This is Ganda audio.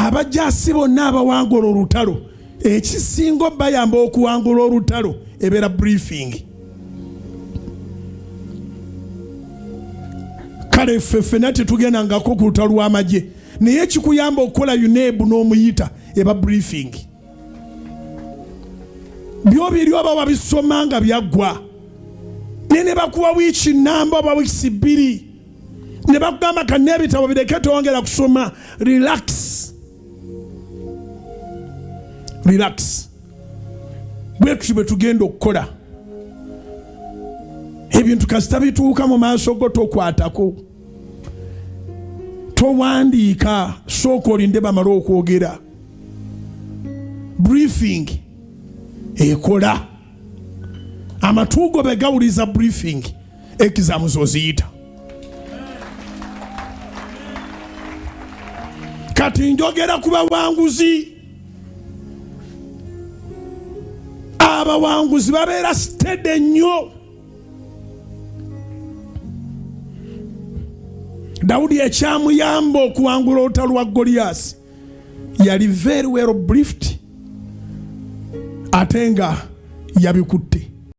abajjaasi bonna abawangula olutalo ekisinga bayamba okuwangula olutalo ebeera briefing. Kale ffenna tetugendangako ku lutalo lw'amagye naye ekikuyamba okukola UNEB n'omuyita eba briefing. Byo biri oba wabisoma nga byaggwa ne bakuwa wiiki namba oba wiiki 2 ne bakugamba kanne ebitabo bireke tongera kusoma. Relax. Bwetuti bwe tugenda okukola ebintu kasita bituuka mu maaso go tokwatako, towandiika, sooka olinde bamala okwogera. Briefing ekola amatuugo begawuliza briefing exam zoziyita. Kati njogera ku bawanguzi. Abawanguzi babeera steady nnyo. Dawudi ekyamuyamba okuwangula olutalo lwa Goliath yali very well briefed ate nga yabikutte.